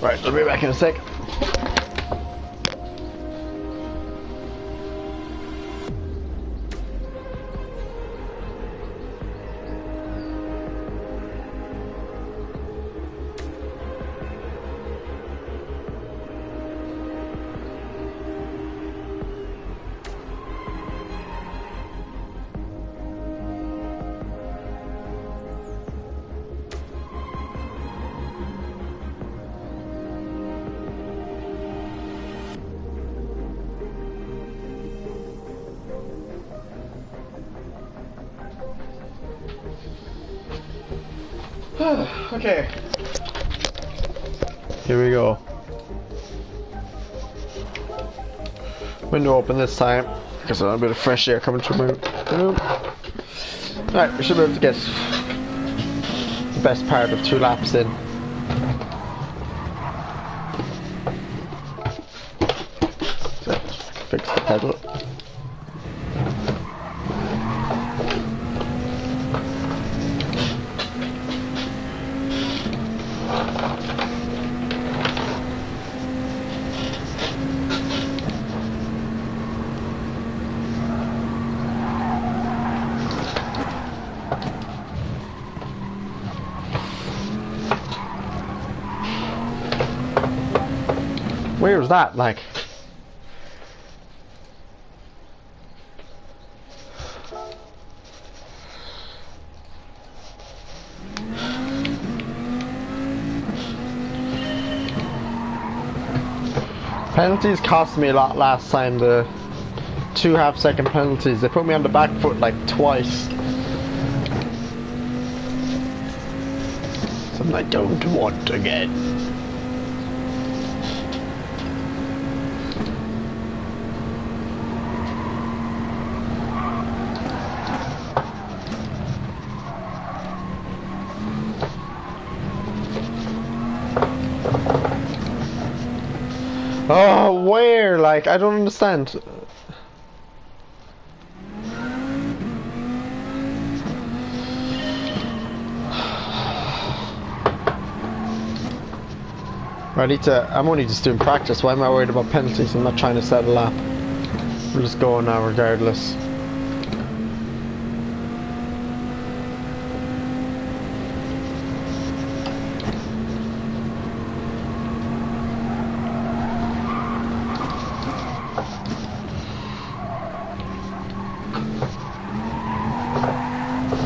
Right, I'll be back in a sec. Okay. Here we go. Window open this time because there's a bit of fresh air coming through my room. Alright, we should be able to get the best part of 2 laps in. So, fix the pedal. Where was that, like? Penalties cost me a lot last time, the 2 half-second penalties. They put me on the back foot like twice. Something I don't want again. Oh, where? Like, I don't understand. I'm only just doing practice. Why am I worried about penalties? I'm not trying to set a lap. We're just going now regardless.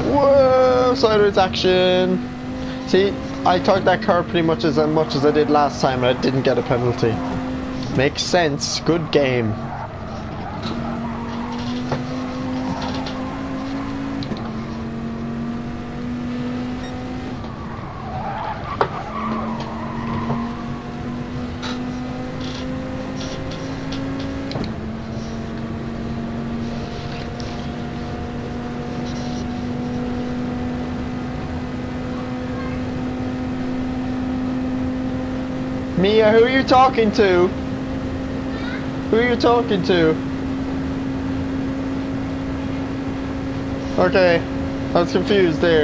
Whoa, sideways action. See, I took that car pretty much as I did last time and I didn't get a penalty. Makes sense. Good game. Mia, who are you talking to? Who are you talking to? Okay, I was confused there.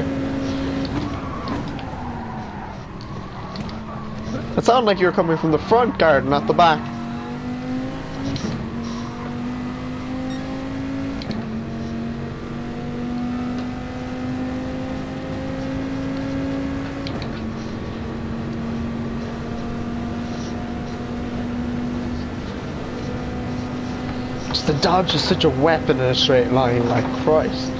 It sounded like you were coming from the front garden, not the back. The dodge is such a weapon in a straight line, like Christ.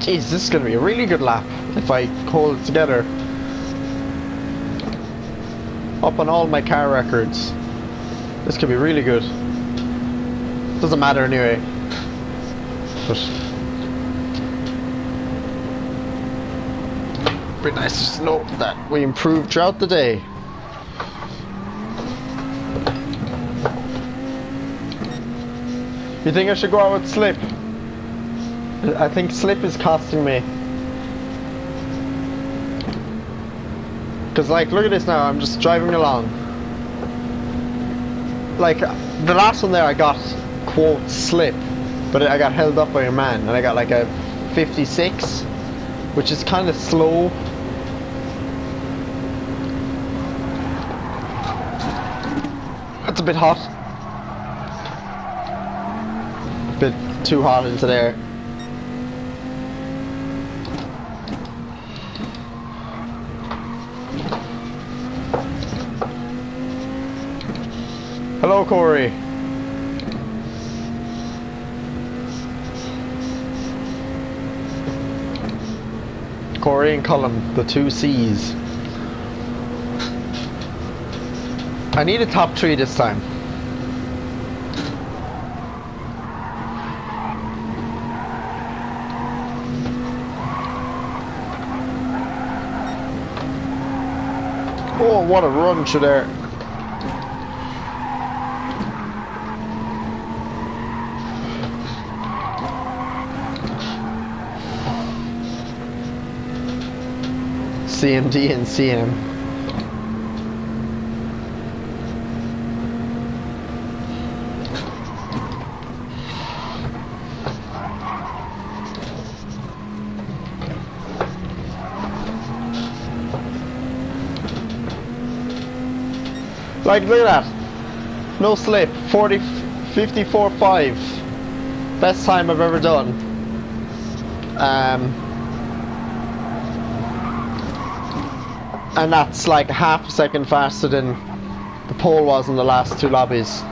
Jeez, this is going to be a really good lap if I hold it together. Up on all my car records. This could be really good. Doesn't matter anyway. But it'd be nice just to know that we improved throughout the day. You think I should go out with slip? I think slip is costing me. Because, like, look at this now, I'm just driving along. Like, the last one there I got, quote, slip, but I got held up by a man, and I got like a 56, which is kind of slow. That's a bit hot. A bit too hot into there. Hello, Corey. Corey and Cullum, the two C's. I need a top 3 this time. Oh, what a run through there. CMD and CM. Like, look at that. No slip. 54.5. Best time I've ever done. And that's like half a second faster than the pole was in the last 2 lobbies.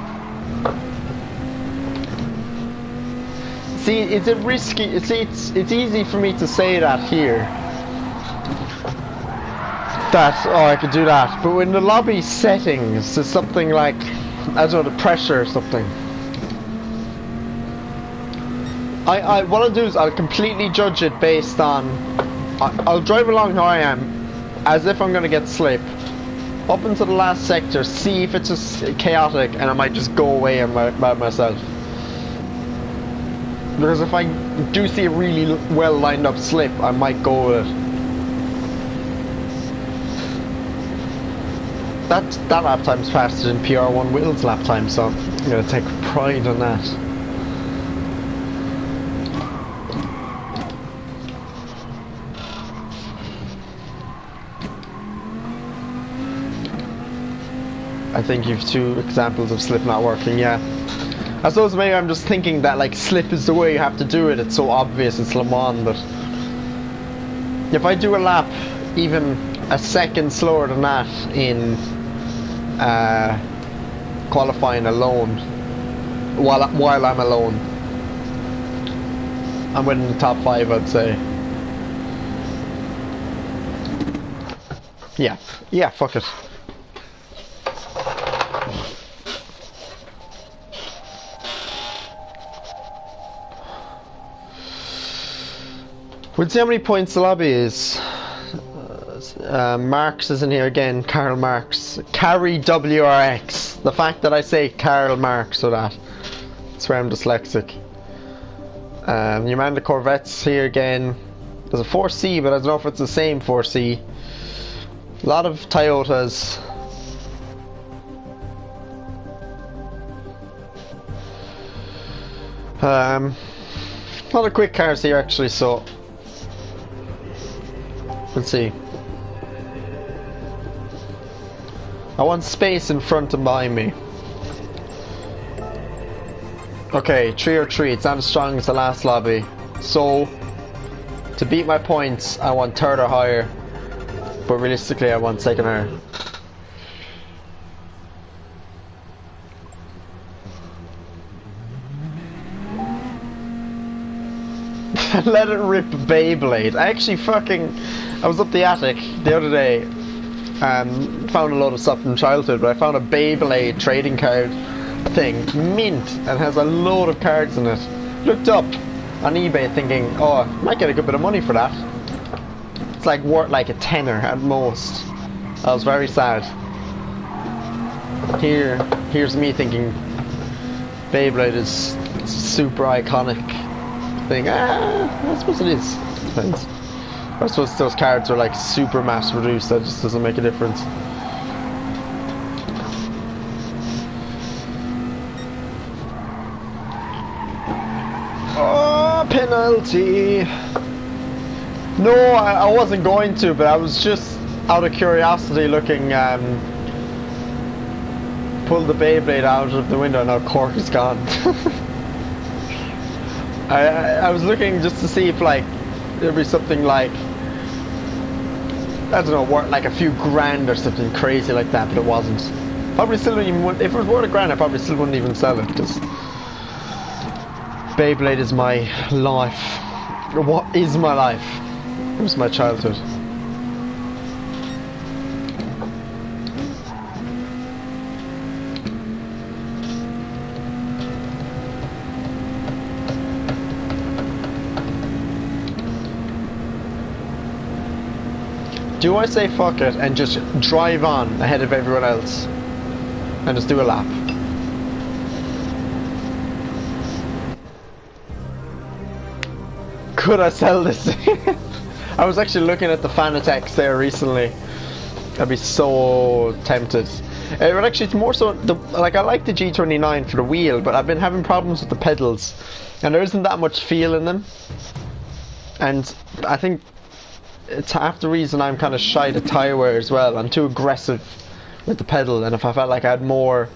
See, it's a risky. See, it's easy for me to say that here. That, oh, I could do that. But when the lobby settings is something like, I don't know, the pressure or something. What I'll do is I'll completely judge it based on. I'll drive along how I am, as if I'm gonna get slip, up into the last sector, see if it's just chaotic, and I might just go away by myself. Because if I do see a really well lined up slip, I might go with it. That lap time's faster than PR1 Will's lap time, so I'm gonna take pride in that. I think you've 2 examples of slip not working, yeah. I suppose maybe I'm just thinking that like slip is the way you have to do it, it's so obvious it's Le Mans, but if I do a lap even a second slower than that in qualifying alone, while I'm alone, I'm winning the top 5, I'd say. Yeah, fuck it. We'll see how many points the lobby is. Marx is in here again. Karl Marx. Carry WRX. The fact that I say Karl Marx or that's where I'm dyslexic. Yamanda Corvette's here again. There's a 4C, but I don't know if it's the same 4C. A lot of Toyotas. A lot of quick cars here actually, so let's see. I want space in front and behind me. Okay, 3 or 3. It's not as strong as the last lobby. So, to beat my points, I want 3rd or higher. But realistically, I want 2nd higher. Let it rip Beyblade. I was up the attic the other day and found a load of stuff from childhood, but I found a Beyblade trading card thing, mint, and has a load of cards in it. Looked up on eBay thinking, oh, I might get a good bit of money for that. It's like worth like a tenner at most. I was very sad. Here's me thinking Beyblade is super iconic thing. I suppose it is. Depends. I suppose those cards are like super mass reduced, that just doesn't make a difference. Oh, penalty! No, I wasn't going to, but I was just out of curiosity looking, pull the Beyblade out of the window and now cork is gone. I was looking just to see if like there'd be something like, I don't know, worth like a few grand or something crazy like that, but it wasn't. Probably still wouldn't even, if it was worth a grand I probably still wouldn't even sell it, because Beyblade is my life. What is my life? It was my childhood. Do I say fuck it and just drive on ahead of everyone else and just do a lap? Could I sell this? I was actually looking at the Fanatec's there recently. I'd be so tempted. But actually it's more so, like I like the G29 for the wheel, but I've been having problems with the pedals. And there isn't that much feel in them. And I think it's half the reason I'm kind of shy to tyre wear as well. I'm too aggressive with the pedal, and if I felt like I had more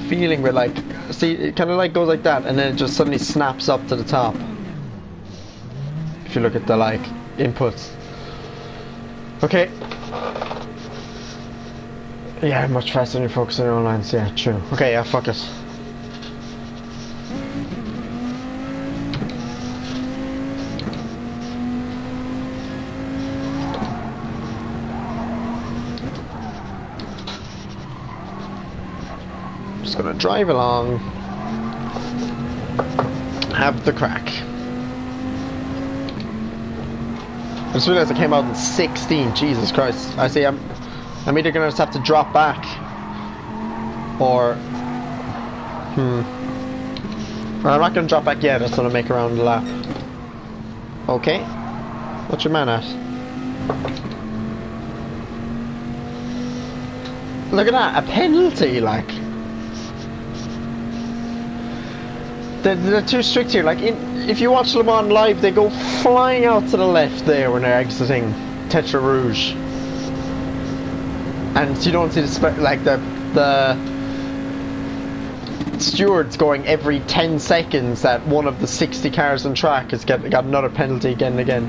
feeling with, like, see, it kind of like goes like that and then it just suddenly snaps up to the top. If you look at the like inputs. Okay. Yeah, much faster when you're focusing on lines. Yeah, true. Okay, yeah, fuck it. Just gonna drive along, have the crack. I just realised I came out in 16. Jesus Christ! I see. I'm either gonna just have to drop back, or well, I'm not gonna drop back yet. I just want to make around the lap. Okay, what's your man at? Look at that, a penalty, like. They're too strict here. Like, if you watch Le Mans live, they go flying out to the left there when they're exiting Tetra Rouge, and you don't see the stewards going every 10 seconds that one of the 60 cars on track has got another penalty again and again.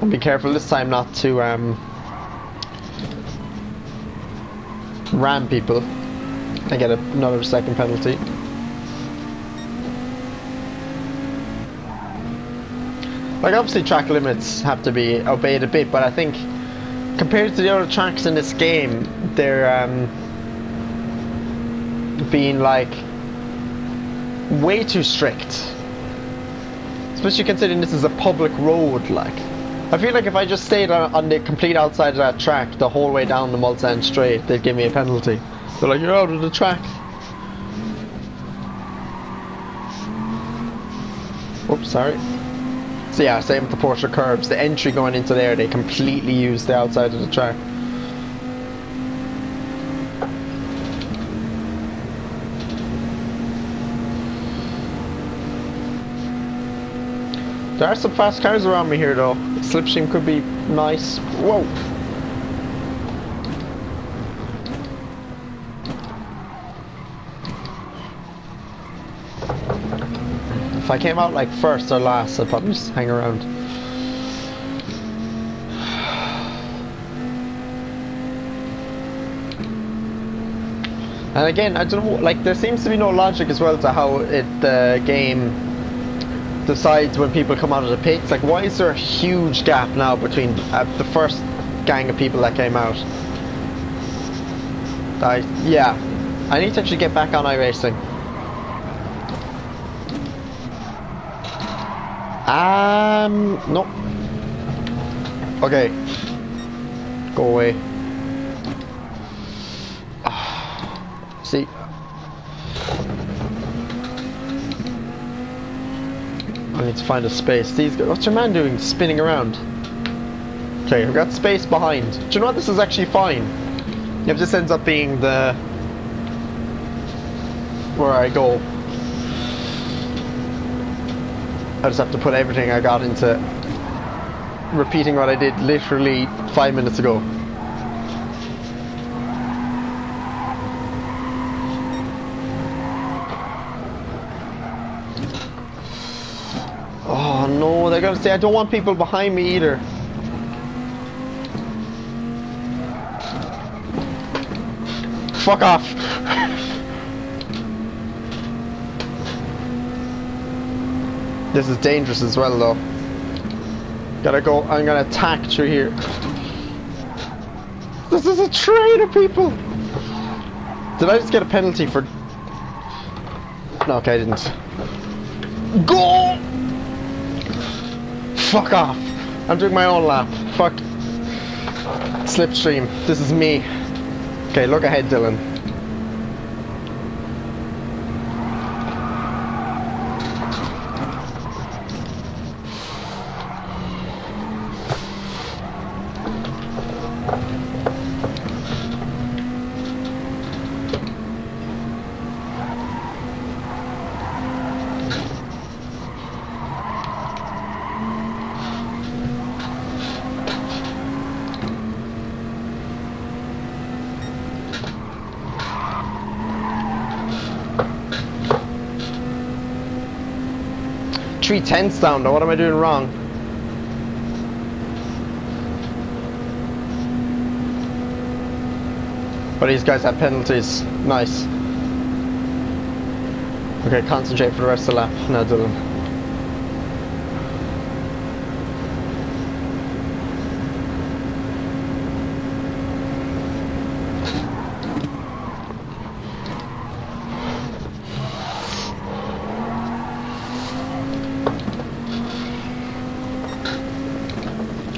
And be careful this time not to ram people and get another second penalty. Like, obviously track limits have to be obeyed a bit, but I think compared to the other tracks in this game, they're being like way too strict. Especially considering this is a public road. Like, I feel like if I just stayed on the complete outside of that track the whole way down the Mulsanne straight, they'd give me a penalty. They're like, you're out of the track. Oops, sorry. So yeah, same with the Porsche curbs. The entry going into there, they completely use the outside of the track. There are some fast cars around me here though. The slipstream could be nice. Whoa! If I came out like first or last, I'd probably just hang around. And again, I don't know, like, there seems to be no logic as well to how the game decides when people come out of the pits. Like, why is there a huge gap now between the first gang of people that came out? Yeah, I need to actually get back on iRacing. No. Okay. Go away. See. I need to find a space. These guys, what's your man doing? Spinning around. Okay, I've got space behind. Do you know what? This is actually fine. If this ends up being the where I go, I just have to put everything I got into repeating what I did literally 5 minutes ago. Oh no, they're gonna say I don't want people behind me either. Fuck off. This is dangerous as well though. Gotta go, I'm gonna attack through here. This is a train of people! Did I just get a penalty for... No, okay, I didn't. Go! Fuck off. I'm doing my own lap. Fuck. Slipstream. This is me. Okay, look ahead, Dylan. Three tenths down though, what am I doing wrong? But these guys have penalties. Nice. Okay, concentrate for the rest of the lap. Now Dylan.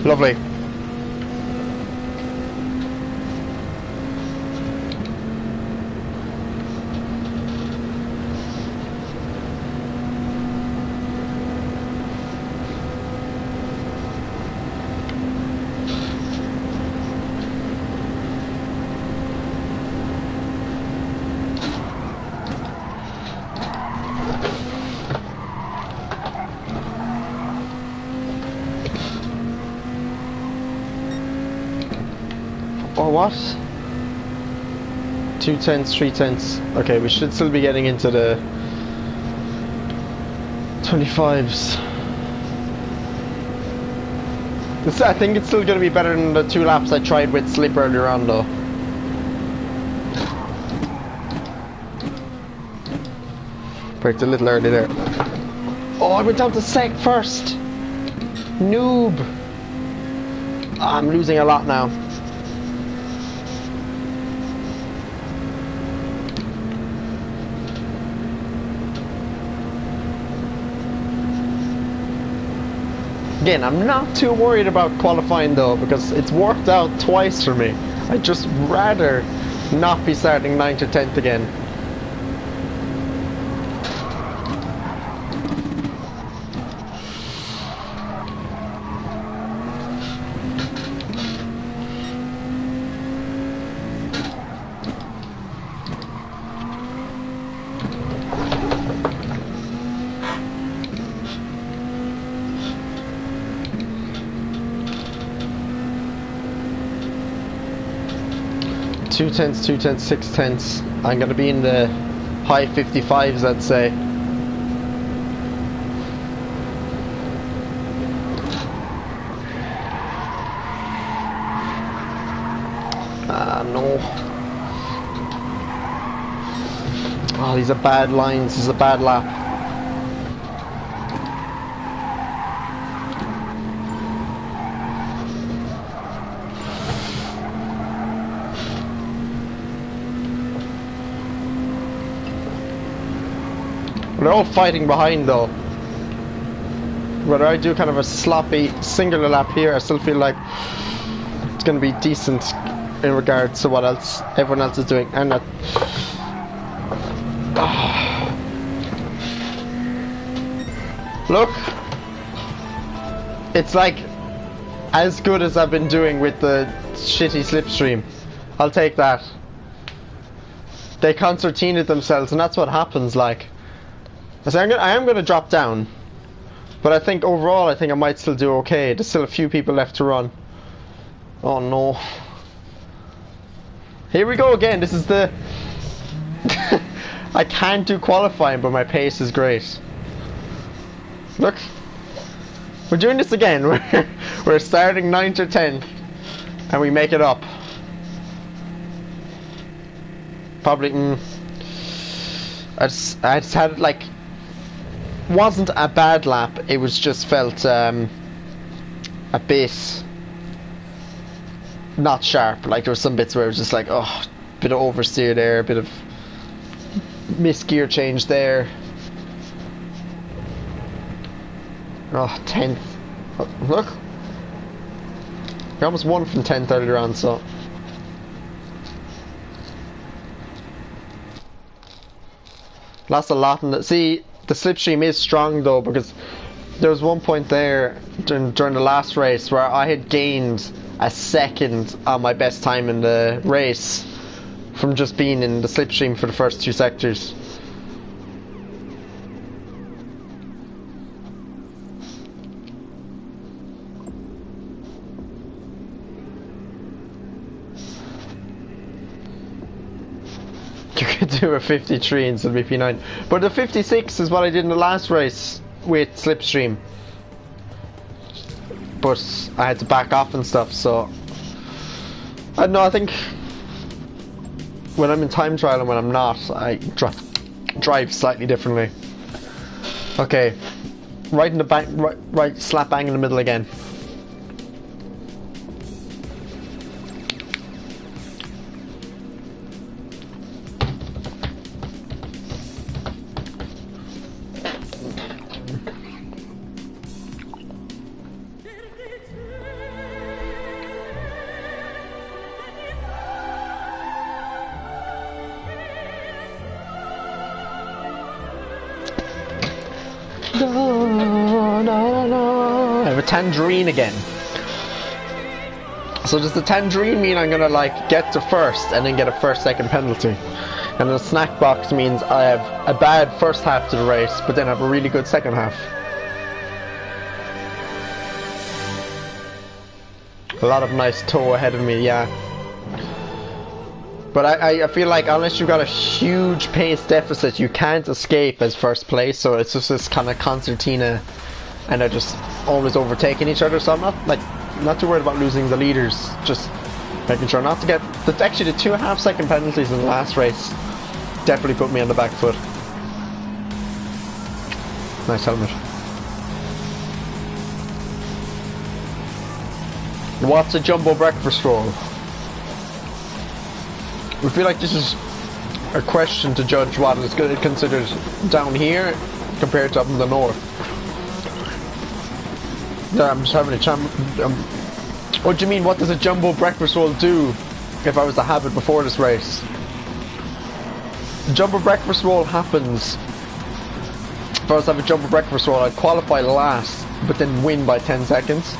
Lovely. Oh, what? 2 tenths, 3 tenths. Okay, we should still be getting into the 25s. I think it's still going to be better than the 2 laps I tried with slip earlier on though. Braked a little early there. Oh, I went down to sec first. Noob. Oh, I'm losing a lot now. Again, I'm not too worried about qualifying though, because it's worked out twice for me. I'd just rather not be starting 9th or 10th again. Two tenths, 2 tenths, 6 tenths. I'm gonna be in the high 55s, I'd say. Ah, no. Oh, these are bad lines. This is a bad lap. They're all fighting behind though. Whether I do kind of a sloppy singular lap here, I still feel like it's going to be decent in regards to what else everyone else is doing. And that. Look, it's like as good as I've been doing with the shitty slipstream. I'll take that. They concertinaed themselves, and that's what happens. Like, so I am gonna drop down, but I think overall, I think I might still do okay. There's still a few people left to run. Oh no! Here we go again. This is the. I can't do qualifying, but my pace is great. Look, we're doing this again. We're starting 9th or 10th, and we make it up. Probably. I just had like. Wasn't a bad lap. It was just felt a bit not sharp. Like there were some bits where it was just like, oh, bit of oversteer there, a bit of missed gear change there. Oh, 10th. Oh, look. We almost won from 10th earlier on, so. Lost a lot in the. See, the slipstream is strong though, because there was one point there during the last race where I had gained a second on my best time in the race from just being in the slipstream for the first 2 sectors. You could do a 53 instead of BP9, but the 56 is what I did in the last race with slipstream. But I had to back off and stuff, so I don't know. I think when I'm in time trial and when I'm not, I drive slightly differently. Okay, right in the back, right slap bang in the middle again. No. I have a tangerine again. So does the tangerine mean I'm gonna like get to first and then get a first-second penalty? And the snack box means I have a bad first half to the race, but then I have a really good second half. A lot of nice toe ahead of me, yeah. But I feel like unless you've got a huge pace deficit, you can't escape as first place. So it's just this kind of concertina, and they're just always overtaking each other. So I'm not too worried about losing the leaders. Just making sure not to get. Actually, the 2.5 second penalties in the last race definitely put me on the back foot. Nice helmet. What's a jumbo breakfast roll? We feel like this is a question to judge what is considered down here compared to up in the north. Yeah, I'm just having a chance. What do you mean, what does a jumbo breakfast roll do if I was to have it before this race? The jumbo breakfast roll happens. If I was to have a jumbo breakfast roll, I'd qualify last, but then win by 10 seconds.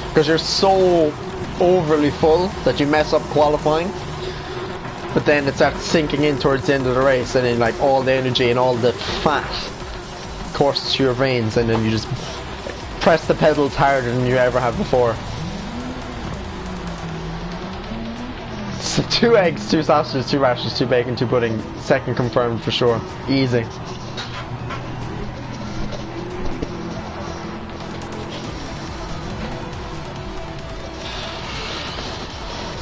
Because you're so overly full that you mess up qualifying, but then it starts sinking in towards the end of the race, and then like all the energy and all the fat courses through your veins, and then you just press the pedals harder than you ever have before. So 2 eggs, 2 sausages, 2 rashers, 2 bacon, 2 pudding. Second confirmed for sure. Easy.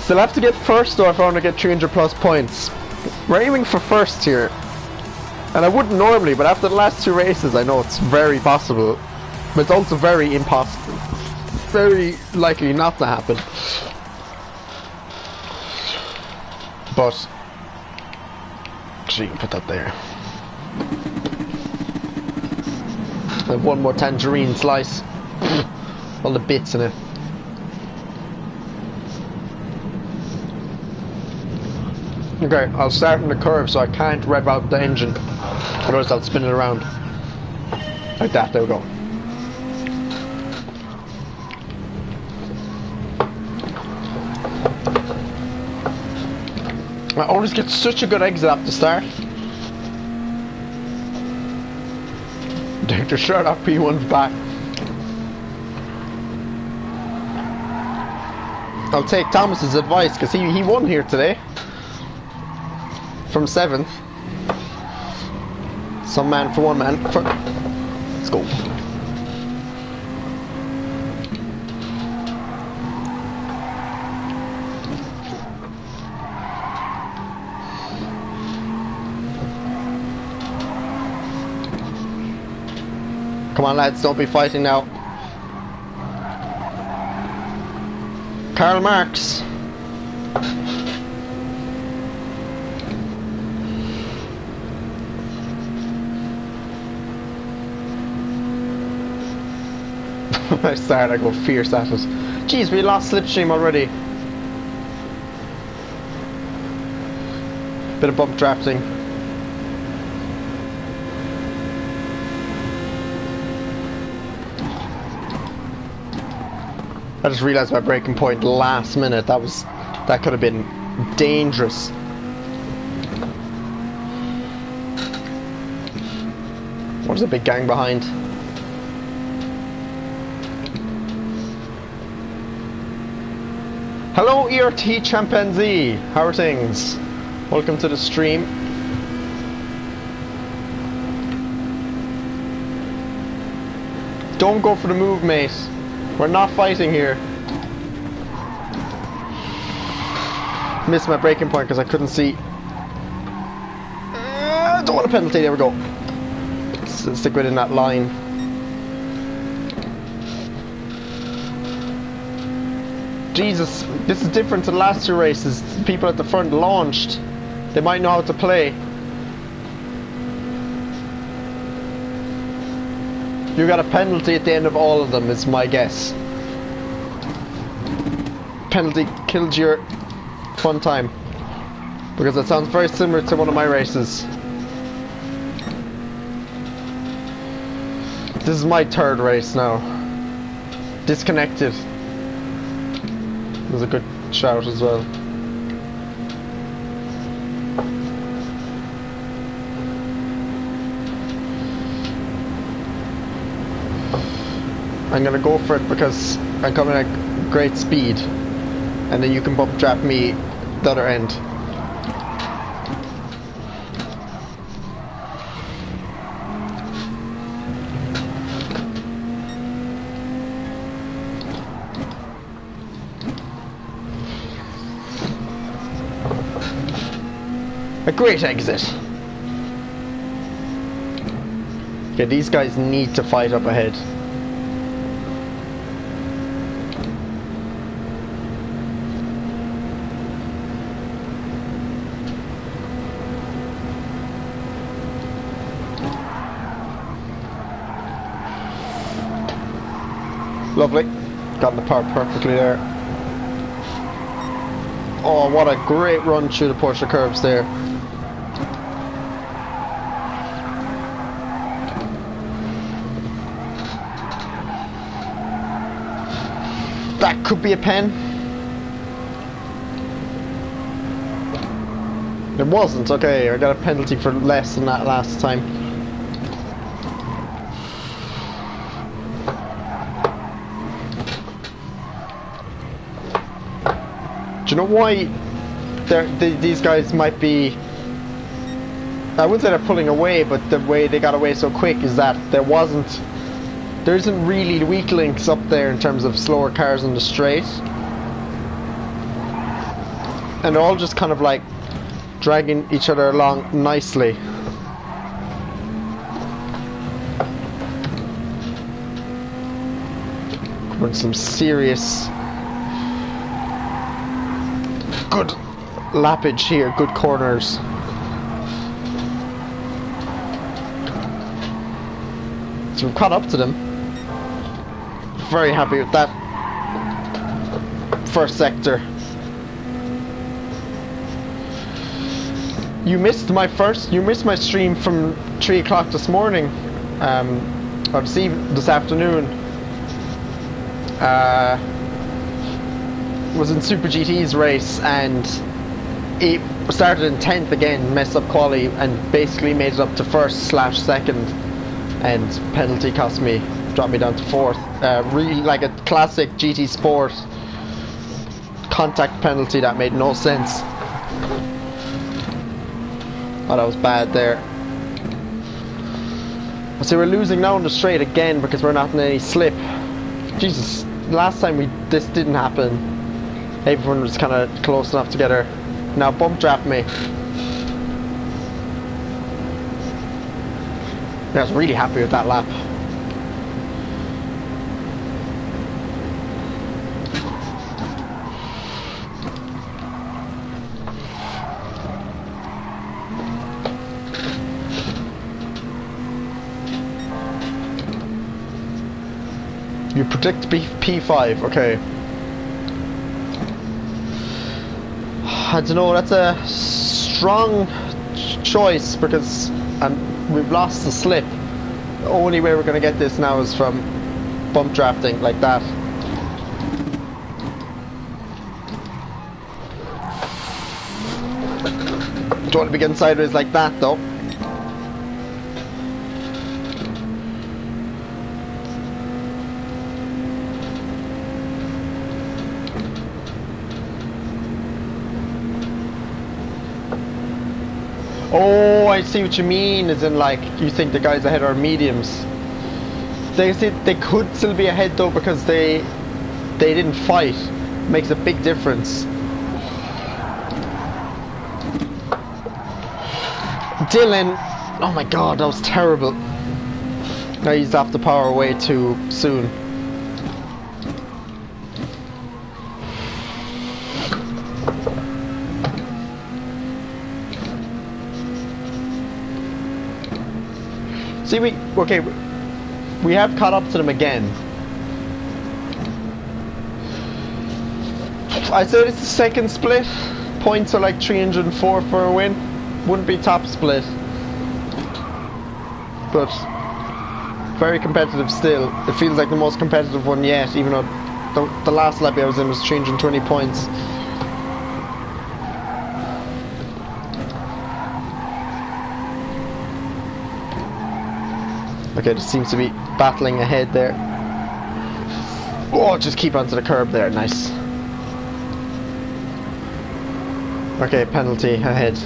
Still have to get first though if I want to get 300 plus points. We're aiming for first here. And I wouldn't normally, but after the last 2 races I know it's very possible. But it's also very impossible. Very likely not to happen. But actually you can put that there. I have one more tangerine slice. All the bits in it. Okay, I'll start in the curve so I can't rev out the engine. Otherwise I'll spin it around. Like that, there we go. I always get such a good exit at the start. Take the shirt off, P1's back. I'll take Thomas's advice because he won here today. From 7th. Some man for one man. Let's go. Come on lads, don't be fighting now. Karl Marx. I start, I go fierce at it. Jeez, we lost slipstream already. Bit of bump drafting. I just realised my braking point last minute. That could have been dangerous. What's a big gang behind? Hello ERT Chimpanzee, how are things? Welcome to the stream. Don't go for the move, mate. We're not fighting here. Missed my braking point because I couldn't see. Don't want a penalty, there we go. Stick within that line. Jesus, this is different to the last two races. People at the front launched. They might know how to play. You got a penalty at the end of all of them, is my guess. Penalty killed your fun time. Because it sounds very similar to one of my races. This is my third race now. Disconnected. There's a good shout as well. I'm gonna go for it because I'm coming at great speed. And then you can bump trap me the other end. A great exit. Okay, these guys need to fight up ahead. Lovely. Got the part perfectly there. Oh, what a great run through the Porsche curves there. That could be a pen. It wasn't. Okay, I got a penalty for less than that last time. Do you know why these guys might be... I wouldn't say they're pulling away, but the way they got away so quick is that there isn't really weak links up there in terms of slower cars on the straight. And they're all just kind of like dragging each other along nicely. With some serious good lappage here, good corners. So we've caught up to them. Very happy with that first sector. You missed my stream from 3 o'clock this morning, or this afternoon. Was in Super GT's race, and it started in 10th again, messed up quali, and basically made it up to 1st/2nd, and penalty cost me, dropped me down to 4th. Really like a classic GT Sport contact penalty that made no sense. Oh, that was bad there. So we're losing now on the straight again because we're not in any slip. Jesus, last time this didn't happen. Everyone was kind of close enough together. Now bump draft me. I was really happy with that lap. You predict P5, okay. I don't know, that's a strong choice because we've lost the slip. The only way we're going to get this now is from bump drafting like that. Don't want to be getting sideways like that though. Oh, I see what you mean, as in like, you think the guys ahead are mediums. They could still be ahead though because they didn't fight. Makes a big difference. Dylan, oh my god, that was terrible. I used off the power way too soon. See, we have caught up to them again. I said it's the second split. Points are like 304 for a win. Wouldn't be top split, but very competitive still. It feels like the most competitive one yet, even though the last lap I was in was 320 points. Okay, just seems to be battling ahead there. Oh, just keep onto the curb there, nice. Okay, penalty ahead.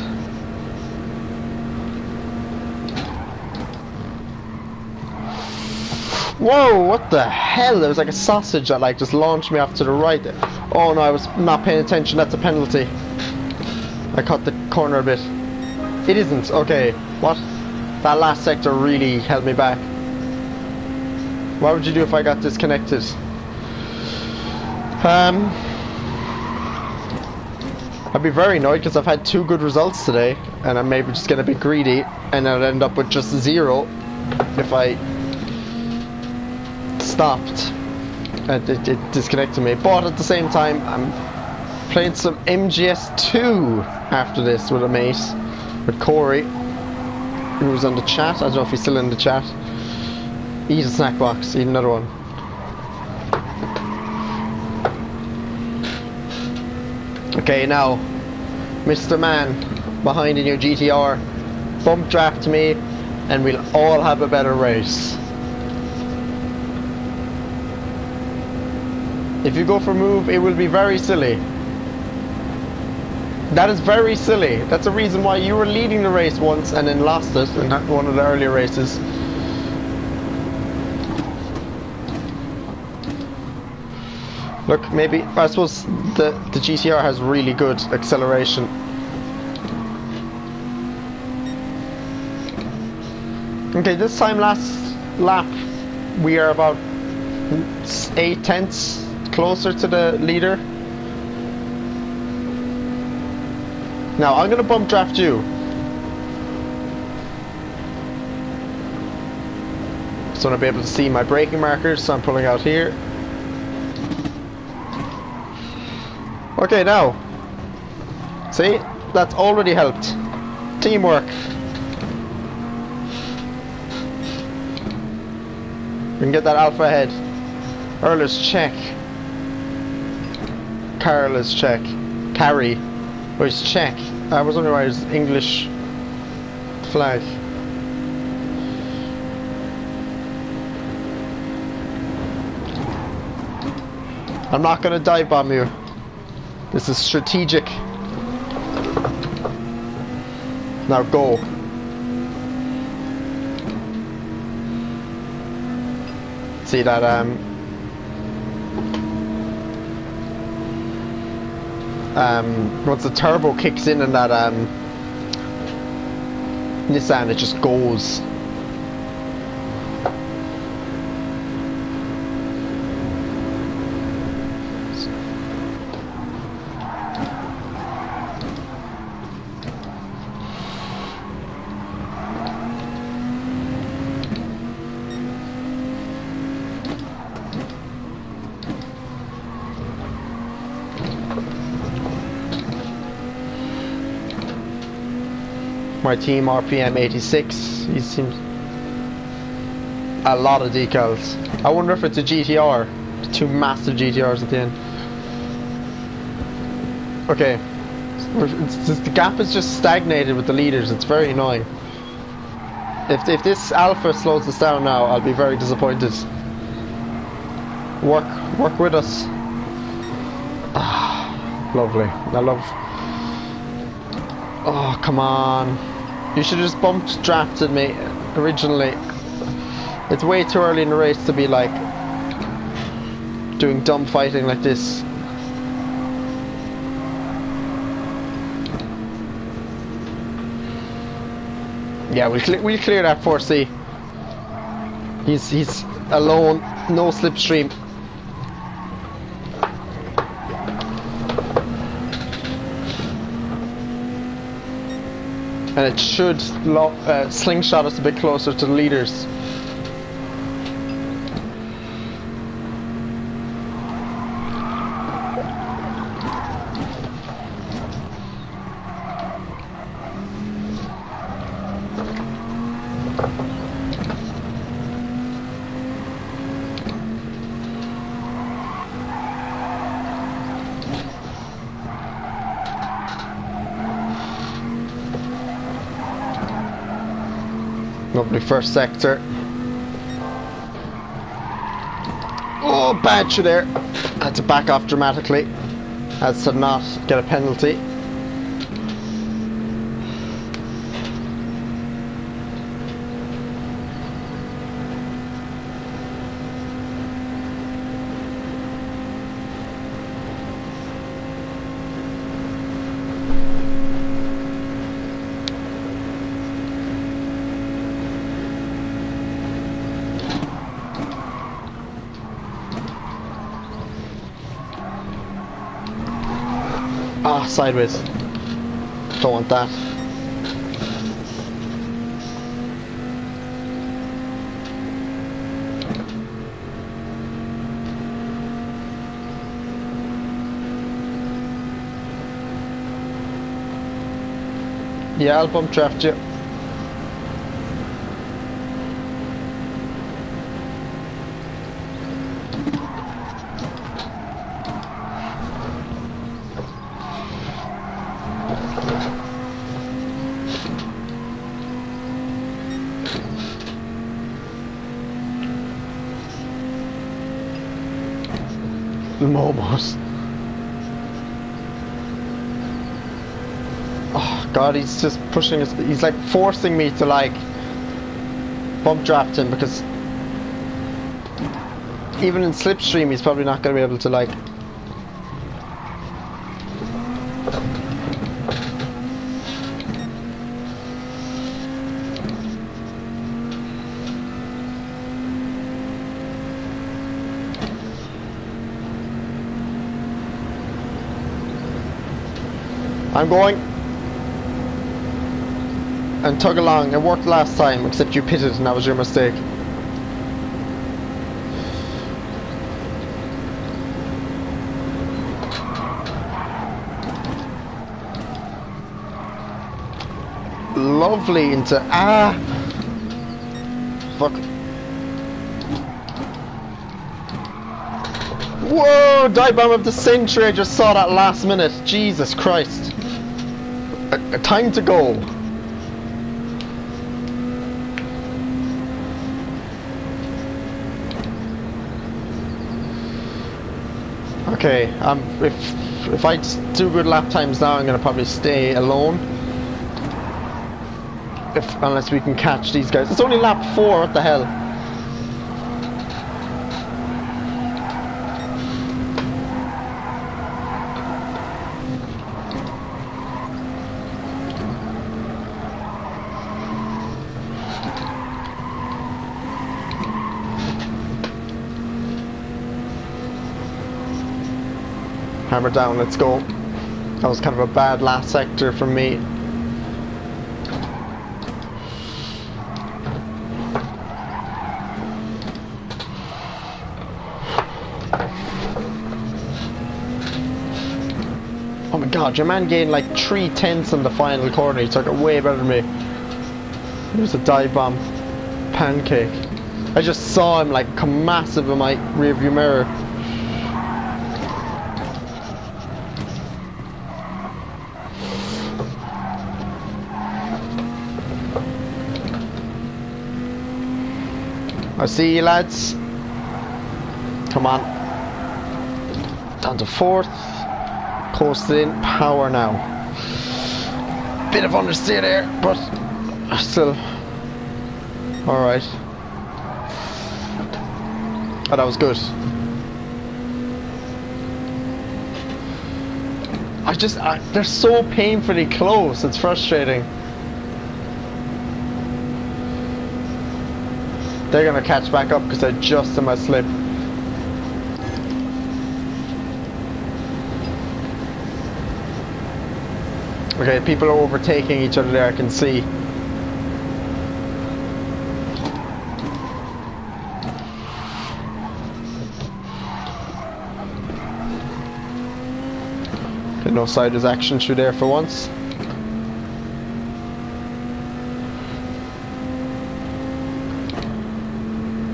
Whoa, what the hell? There was like a sausage that like just launched me off to the right there. Oh no, I was not paying attention, that's a penalty. I caught the corner a bit. It isn't, okay. What? That last sector really held me back. What would you do if I got disconnected? I'd be very annoyed because I've had 2 good results today and I'm maybe just getting a bit greedy and I'd end up with just 0 if I stopped and it disconnected me. But at the same time, I'm playing some MGS2 after this with a mate, with Corey, who was on the chat. I don't know if he's still in the chat. Eat a snack box, eat another one. Okay, now, Mr. Man, behind in your GTR, bump draft me, and we'll all have a better race. If you go for move, it will be very silly. That is very silly. That's the reason why you were leading the race once and then lost it in one of the earlier races. Look, maybe, I suppose the GTR has really good acceleration. Okay, this time last lap we are about 8/10 closer to the leader. Now I'm gonna bump draft you. just want to be able to see my braking markers, so I'm pulling out here. Okay, now. See? That's already helped. Teamwork. We can get that Alpha ahead. Earl's check. Carl is check. Carry. Where's check? I was wondering why it's English flag. I'm not gonna dive bomb you. This is strategic. Now go. See that once the turbo kicks in and that Nissan, it just goes. My team RPM 86. He seems a lot of decals. I wonder if it's a GTR. Two massive GTRs at the end. Okay, the gap is just stagnated with the leaders. It's very annoying. If this Alpha slows us down now, I'll be very disappointed. Work with us. Ah, lovely. I love. Oh, come on. You should have just bumped drafted me originally. It's way too early in the race to be like doing dumb fighting like this. Yeah, we'll clear that 4C. He's alone, no slipstream. And it should slingshot us a bit closer to the leaders. Lovely first sector. Oh, bad you there. Had to back off dramatically. Had to not get a penalty. Ah, sideways. Don't want that. Yeah, I'll bump draft you. Almost. Oh god, he's just pushing us. He's like forcing me to like bump draft him, because even in slipstream he's probably not going to be able to like. I'm going and tug along. It worked last time, except you pitted and that was your mistake. lovely into... Ah! Fuck. Whoa! Dive bomb of the century. I just saw that last minute. Jesus Christ. Time to go. Okay, if I do good lap times now, I'm gonna probably stay alone. Unless we can catch these guys. It's only lap 4, what the hell? Hammer down, let's go. That was kind of a bad last sector from me. Oh my god, your man gained like 3/10 on the final corner. He took it way better than me. There's a dive bomb. Pancake. I just saw him like come massive in my rearview mirror. I see you, lads. Come on. Down to 4th. Coasted in. Power now. Bit of understeer there, but still alright. Oh, that was good. They're so painfully close. It's frustrating. They're gonna catch back up because they're just in my slip. Okay, people are overtaking each other there, I can see. Okay, no siders action through there for once.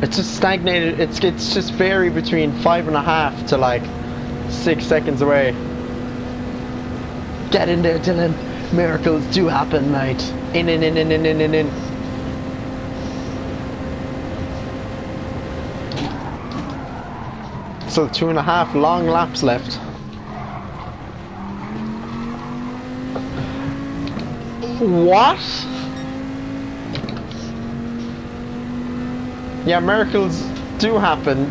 It's just stagnated. It's just varied between 5.5 to like 6 seconds away. Get in there, Dylan. Miracles do happen, mate. In. So 2.5 long laps left. What? Yeah, miracles do happen.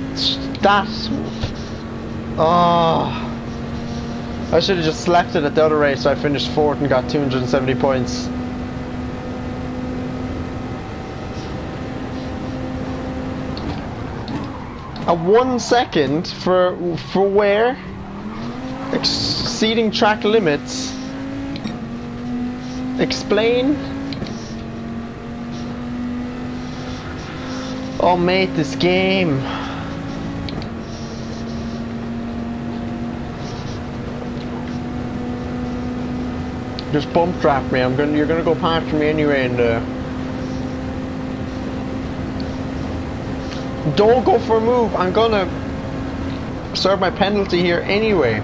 Oh, I should have just left it at the other race. So I finished 4th and got 270 points. A 1 second for where? Exceeding track limits. Explain. Oh mate, this game. Just bump draft me. You're gonna go past me anyway, and don't go for a move. I'm gonna serve my penalty here anyway.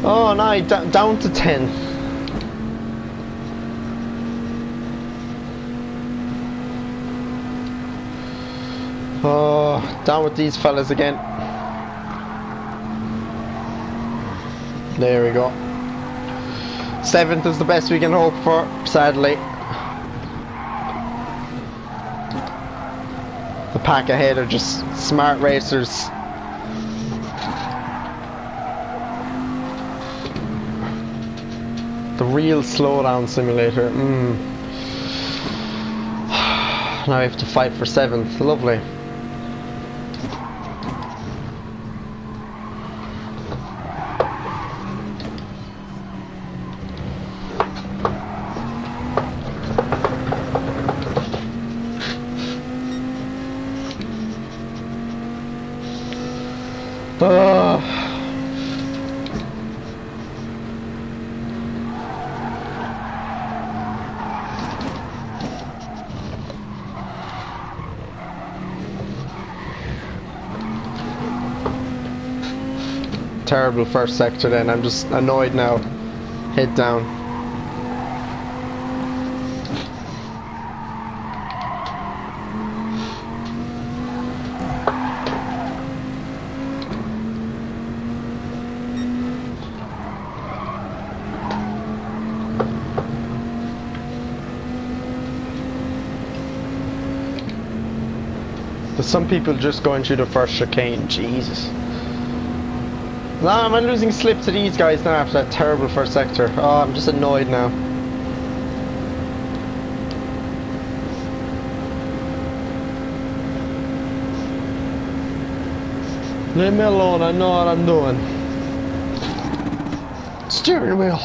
Oh no, down to 10. Oh, down with these fellas again. There we go. 7th is the best we can hope for, sadly. The pack ahead are just smart racers. The real slowdown simulator. Now I have to fight for 7th. Lovely. Ugh. Terrible first sector then, I'm just annoyed now. Head down. There's some people just going through the first chicane, Jesus. Nah, am I losing slip to these guys now after that terrible first sector? Oh, I'm just annoyed now. Leave me alone, I know what I'm doing. Steering wheel.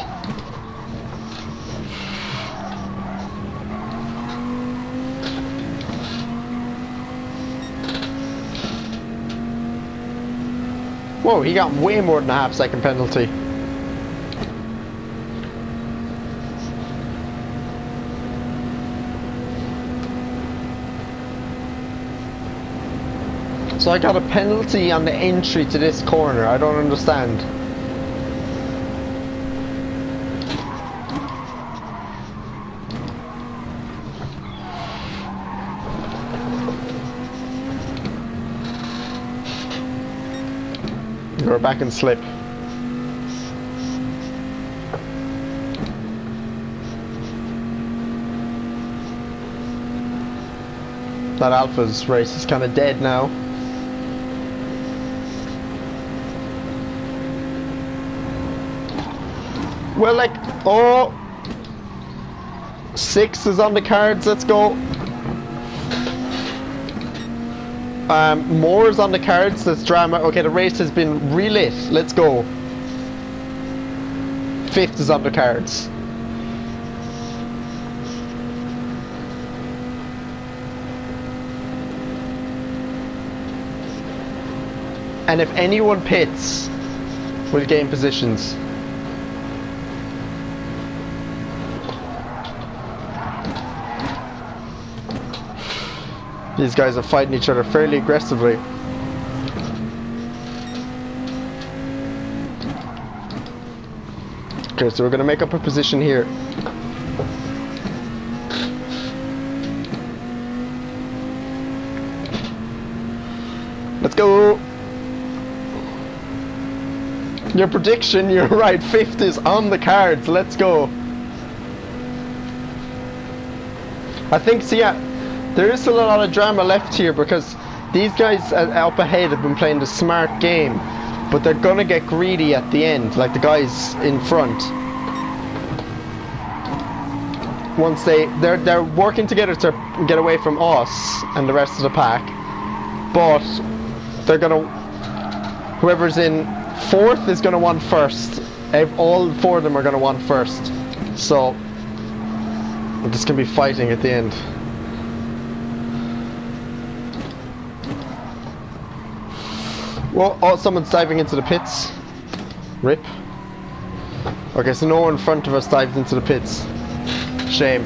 Whoa, he got way more than a half-second penalty. So I got a penalty on the entry to this corner, I don't understand. We're back in slip. That Alpha's race is kind of dead now. Well, like, oh, 6 is on the cards, let's go. More is on the cards, that's drama. Okay, the race has been relit, let's go. 5th is on the cards. And if anyone pits, we'll gain positions. These guys are fighting each other fairly aggressively. Okay, so we're going to make up a position here. Let's go! Your prediction, you're right, 5th is on the cards, let's go! I think, so yeah, there is still a lot of drama left here because these guys up ahead have been playing the smart game, but they're gonna get greedy at the end, like the guys in front. Once they're working together to get away from us and the rest of the pack, but they're gonna, whoever's in 4th is gonna want first. All 4 of them are gonna want first. So this can be fighting at the end. Well, oh, someone's diving into the pits. Rip. Okay, so no one in front of us dived into the pits. Shame.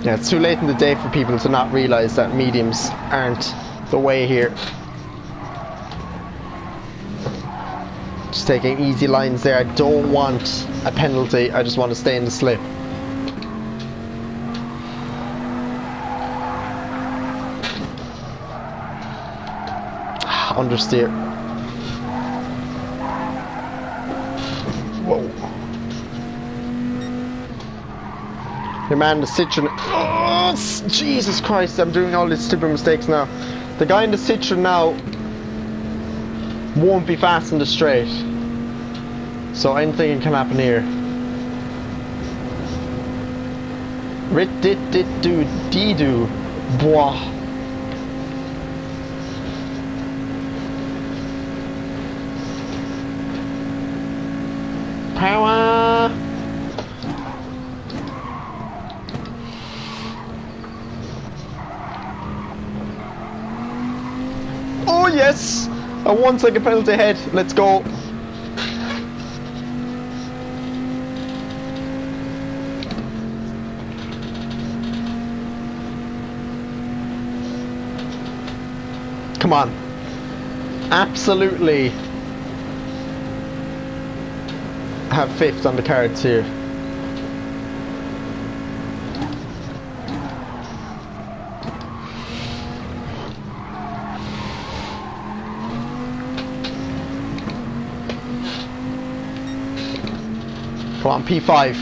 Yeah, it's too late in the day for people to not realise that mediums aren't the way here. Just taking easy lines there. I don't want a penalty, I just want to stay in the slip. Understeer. Whoa. Your man, the Citroen. Oh, Jesus Christ, I'm doing all these stupid mistakes now. The guy in the Citroen now won't be fast in the straight. So anything can happen here. Rit-dit-dit-do-dee-do. Boah. Power. Yes! A 1 second penalty ahead. Let's go. Come on. Absolutely have 5th on the cards here. Come on, P5.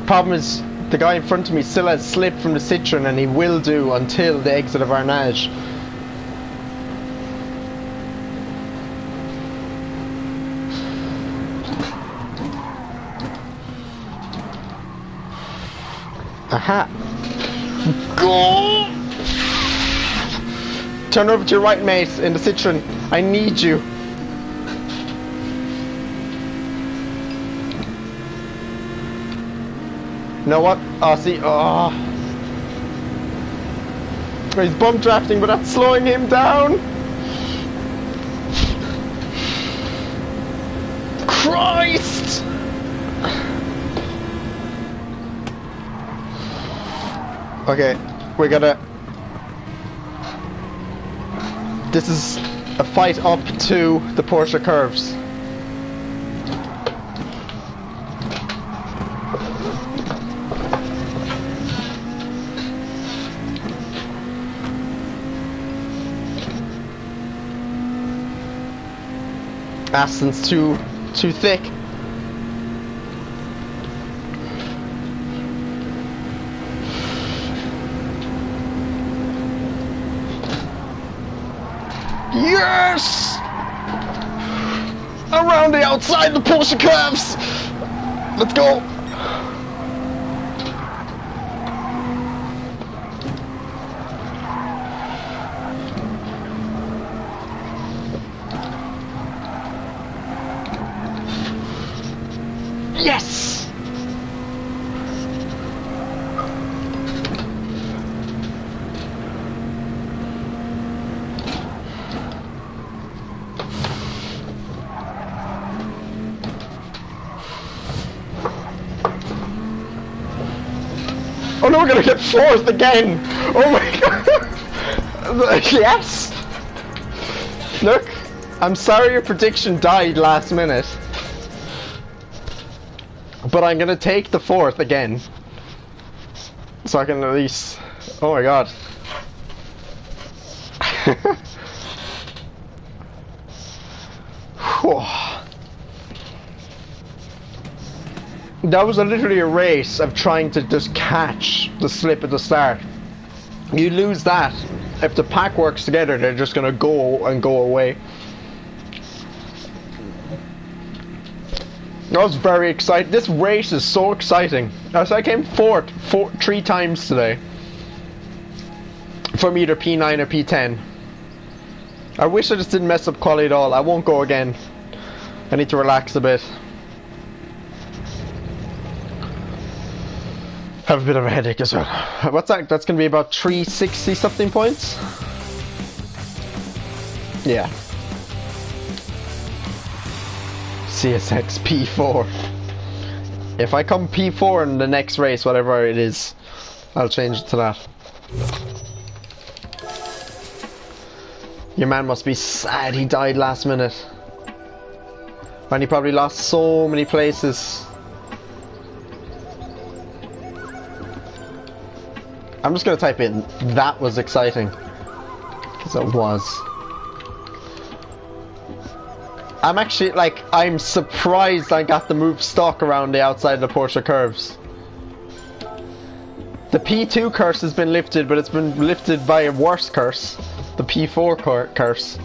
Problem is, the guy in front of me still has slip from the Citroen, and he will do until the exit of Arnage. Aha! Go! Turn over to your right, mate, in the Citroen. I need you. You know what? Oh, see, oh. He's bump drafting, but that's slowing him down. Christ! Okay, we gotta... This is a fight up to the Porsche curves. Aston's too thick. Yes! Around the outside the Porsche curves. Let's go. Yes! Oh no, we're gonna get 4th again! Oh my god! Yes! Look, I'm sorry your prediction died last minute. But I'm gonna take the 4th again. So I can at least... Oh my god. That was literally a race of trying to just catch the slip at the start. You lose that. If the pack works together, they're just gonna go and go away. I was very excited. This race is so exciting. I came 4th 3 times today. From either P9 or P10. I wish I just didn't mess up quality at all. I won't go again. I need to relax a bit. Have a bit of a headache as well. What's that? That's going to be about 360 something points? Yeah. CSX P4. If I come P4 in the next race, whatever it is, I'll change it to that. Your man must be sad he died last minute. And he probably lost so many places. I'm just gonna type in, that was exciting. Because it was. I'm actually, like, I'm surprised I got the move stock around the outside of the Porsche curves. The P2 curse has been lifted, but it's been lifted by a worse curse. The P4 curse.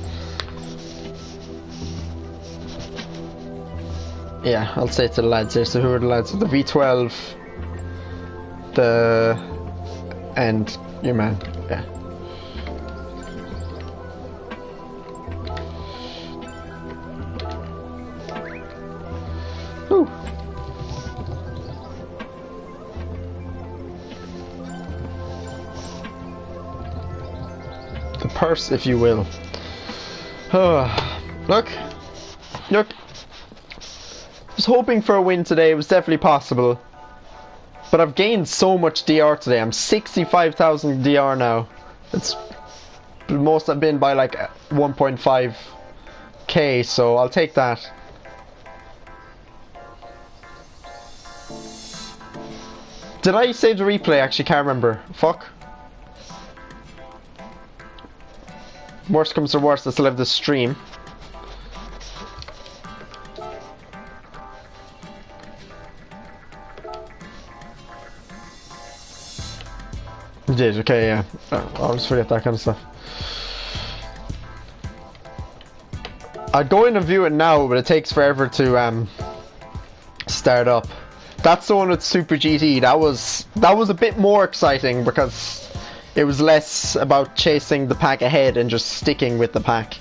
Yeah, I'll say it to the lads here. So who are the lads? The V12, and your man. Yeah. Ooh. purse, if you will. Look. I was hoping for a win today. It was definitely possible. But I've gained so much DR today. I'm 65,000 DR now. It's the most I've been by like 1.5k, so I'll take that. Did I save the replay? Actually, can't remember. Fuck. Worst comes to worst, I still have the stream. You did, okay, yeah. I always forget that kind of stuff. I'd go in and view it now, but it takes forever to start up. That's the one with Super GT. That was a bit more exciting because it was less about chasing the pack ahead and just sticking with the pack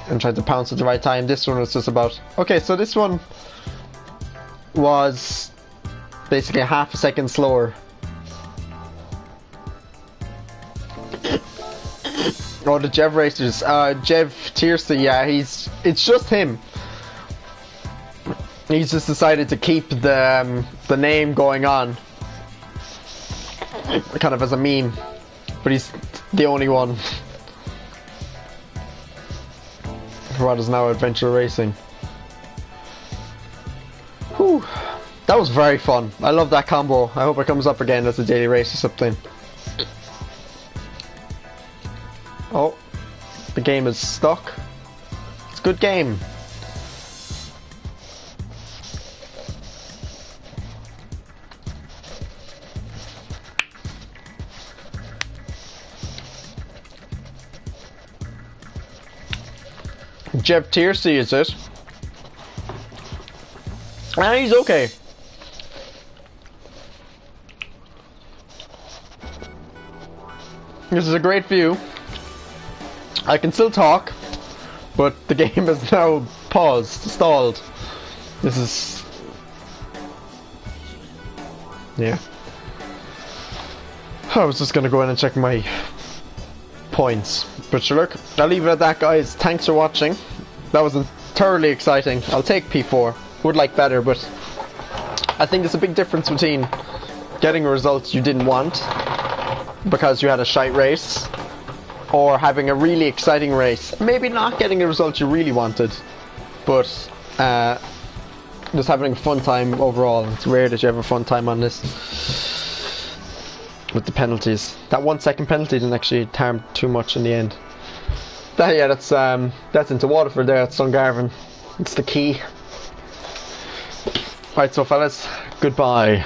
and trying to pounce at the right time. This one was just about, okay, so this one was basically half a second slower. Oh, the Jev racers, Jev Tiercy, yeah, it's just him. He's just decided to keep the name going on, kind of as a meme, but he's the only one. What is now adventure racing. Whew, that was very fun. I love that combo. I hope it comes up again as a daily race or something. Oh, the game is stuck. It's a good game. Jeff Tiercy, is it? Ah, he's okay. This is a great view. I can still talk, but the game is now paused, stalled. This is... yeah. I was just gonna go in and check my points. But sure, look, I'll leave it at that, guys. Thanks for watching. That was thoroughly exciting. I'll take P4. Would like better, but I think there's a big difference between getting results you didn't want because you had a shite race, or having a really exciting race, maybe not getting the result you really wanted, but just having a fun time overall. It's rare that you have a fun time on this with the penalties. That 1 second penalty didn't actually harm too much in the end. Yeah, that's into Waterford there at Dungarvan. It's the key. Right, so fellas, goodbye.